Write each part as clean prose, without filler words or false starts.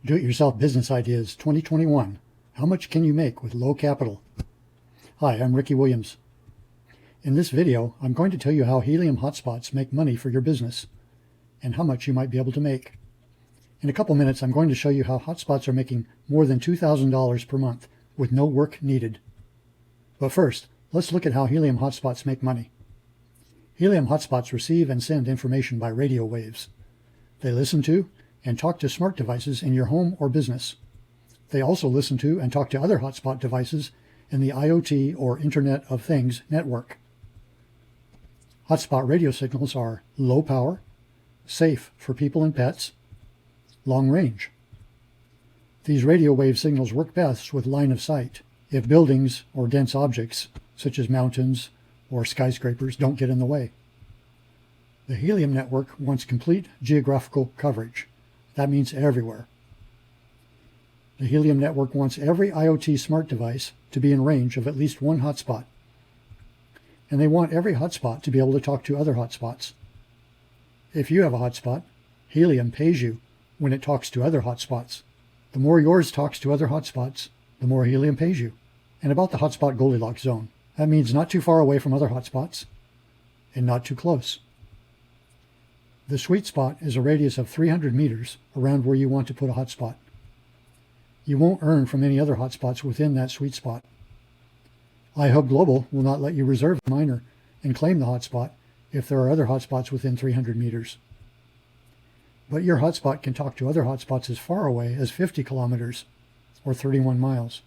Do-it-yourself business ideas 2021. How much can you make with low capital? Hi, I'm Ricky Williams. In this video, I'm going to tell you how Helium Hotspots make money for your business and how much you might be able to make. In a couple minutes, I'm going to show you how hotspots are making more than $2,000 per month with no work needed. But first, let's look at how Helium Hotspots make money. Helium Hotspots receive and send information by radio waves. They listen to and talk to smart devices in your home or business. They also listen to and talk to other hotspot devices in the IoT or Internet of Things network. Hotspot radio signals are low power, safe for people and pets, long range. These radio wave signals work best with line of sight if buildings or dense objects such as mountains or skyscrapers don't get in the way. The Helium network wants complete geographical coverage. That means everywhere. The Helium network wants every IoT smart device to be in range of at least one hotspot. And they want every hotspot to be able to talk to other hotspots. If you have a hotspot, Helium pays you when it talks to other hotspots. The more yours talks to other hotspots, the more Helium pays you. And about the hotspot Goldilocks zone, that means not too far away from other hotspots and not too close. The sweet spot is a radius of 300 meters around where you want to put a hotspot. You won't earn from any other hotspots within that sweet spot. iHub Global will not let you reserve a miner and claim the hotspot if there are other hotspots within 300 meters. But your hotspot can talk to other hotspots as far away as 50 kilometers or 31 miles.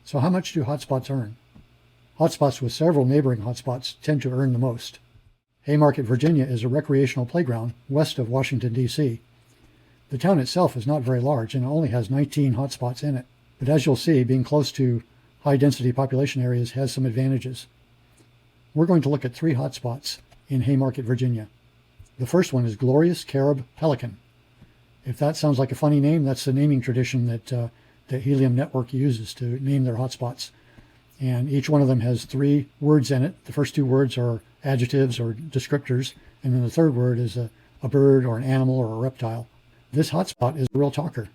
So how much do hotspots earn? Hotspots with several neighboring hotspots tend to earn the most. Haymarket, Virginia is a recreational playground west of Washington, D.C. The town itself is not very large and only has 19 hotspots in it. But as you'll see, being close to high-density population areas has some advantages. We're going to look at 3 hotspots in Haymarket, Virginia. The first one is Glorious Carib Pelican. If that sounds like a funny name, that's the naming tradition that Helium Network uses to name their hotspots. And each one of them has 3 words in it. The first 2 words are adjectives or descriptors, and then the third word is a bird or an animal or a reptile. This hotspot is a real talker.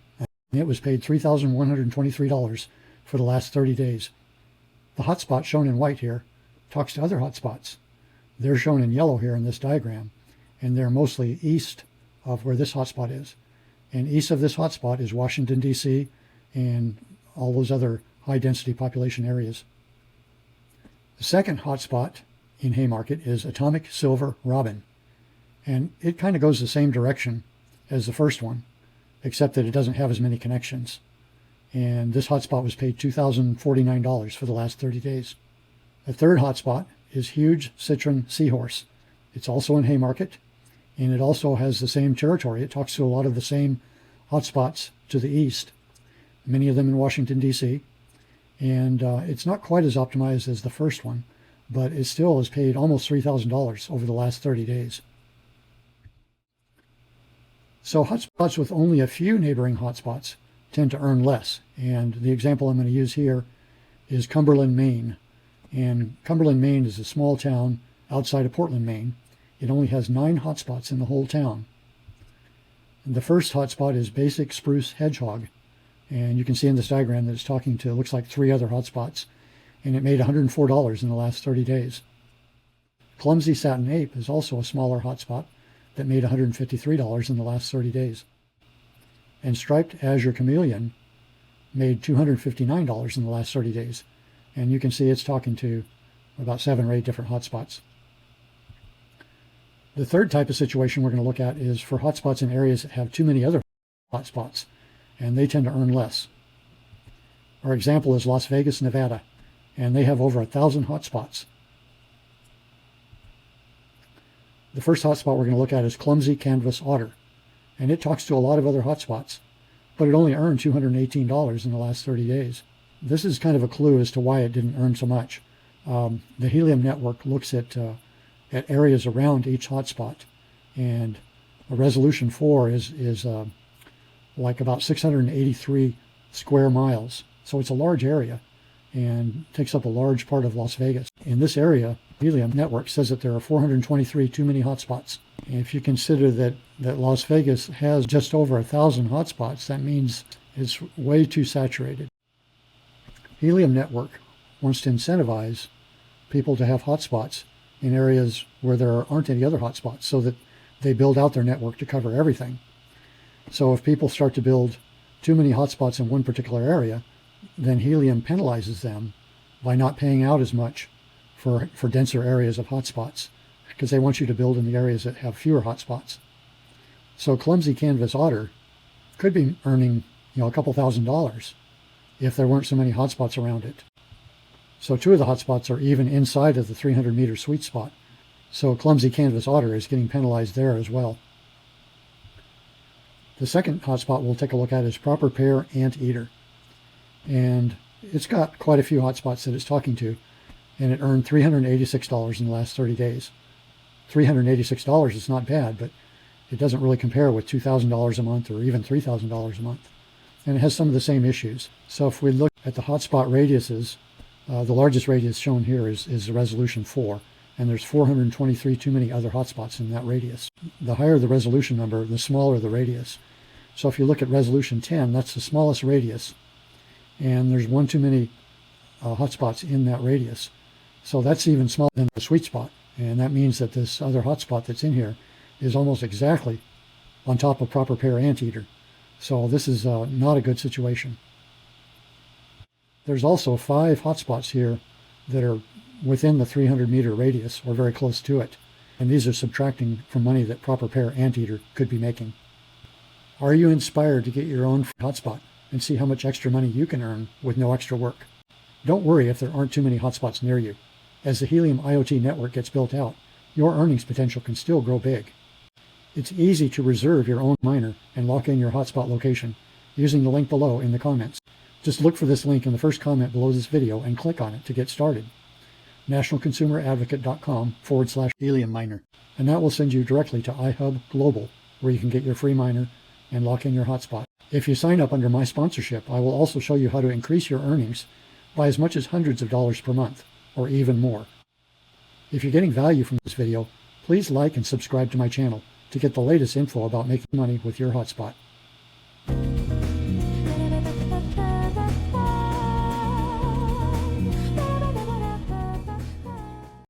It was paid $3,123 for the last 30 days. The hotspot shown in white here talks to other hotspots. They're shown in yellow here in this diagram, and they're mostly east of where this hotspot is. And east of this hotspot is Washington, D.C., and all those other high-density population areas. The second hotspot in Haymarket is Atomic Silver Robin, and it kind of goes the same direction as the first one, except that it doesn't have as many connections. And this hotspot was paid $2,049 for the last 30 days. The third hotspot is Huge Citron Seahorse. It's also in Haymarket, and it also has the same territory. It talks to a lot of the same hotspots to the east, many of them in Washington, D.C., and it's not quite as optimized as the first one, but it still has paid almost $3,000 over the last 30 days. So hotspots with only a few neighboring hotspots tend to earn less, and the example I'm going to use here is Cumberland, Maine. And Cumberland, Maine is a small town outside of Portland, Maine. It only has 9 hotspots in the whole town. And the first hotspot is Basic Spruce Hedgehog, and you can see in this diagram that it's talking to, it looks like 3 other hotspots, and it made $104 in the last 30 days. Clumsy Satin Ape is also a smaller hotspot that made $153 in the last 30 days. And Striped Azure Chameleon made $259 in the last 30 days. And you can see it's talking to about 7 or 8 different hotspots. The third type of situation we're going to look at is for hotspots in areas that have too many other hotspots, and they tend to earn less. Our example is Las Vegas, Nevada, and they have over 1,000 hotspots. The first hotspot we're going to look at is Clumsy Canvas Otter, and it talks to a lot of other hotspots, but it only earned $218 in the last 30 days. This is kind of a clue as to why it didn't earn so much. The Helium network looks at areas around each hotspot, and a resolution 4 is like about 683 square miles. So it's a large area and takes up a large part of Las Vegas. In this area, Helium Network says that there are 423 too many hotspots. And if you consider that that Las Vegas has just over 1,000 hotspots. That means it's way too saturated. Helium Network wants to incentivize people to have hotspots in areas where there aren't any other hotspots so that they build out their network to cover everything. So if people start to build too many hotspots in one particular area, then Helium penalizes them by not paying out as much for denser areas of hotspots, because they want you to build in the areas that have fewer hotspots. So Clumsy Canvas Otter could be earning, a couple $1,000s if there weren't so many hotspots around it. So 2 of the hotspots are even inside of the 300-meter sweet spot. So Clumsy Canvas Otter is getting penalized there as well. The second hotspot we'll take a look at is Proper Pair Anteater. And it's got quite a few hotspots that it's talking to, and it earned $386 in the last 30 days. $386 is not bad, but it doesn't really compare with $2,000 a month or even $3,000 a month. And it has some of the same issues. So if we look at the hotspot radiuses, the largest radius shown here is the resolution 4, and there's 423 too many other hotspots in that radius. The higher the resolution number, the smaller the radius. So if you look at resolution 10, that's the smallest radius, and there's 1 too many hotspots in that radius. So that's even smaller than the sweet spot, and that means that this other hotspot that's in here is almost exactly on top of Proper Pair Anteater. So this is not a good situation. There's also 5 hotspots here that are within the 300-meter radius or very close to it, and these are subtracting from money that Proper Pair Anteater could be making. Are you inspired to get your own hotspot and see how much extra money you can earn with no extra work? Don't worry if there aren't too many hotspots near you. As the Helium IoT network gets built out, your earnings potential can still grow big. It's easy to reserve your own miner and lock in your hotspot location using the link below in the comments. Just look for this link in the first comment below this video and click on it to get started. nationalconsumeradvocate.com/Helium Miner. And that will send you directly to iHub Global, where you can get your free miner and lock in your hotspot. If you sign up under my sponsorship, I will also show you how to increase your earnings by as much as hundreds of dollars per month, or even more. If you're getting value from this video, please like and subscribe to my channel to get the latest info about making money with your hotspot.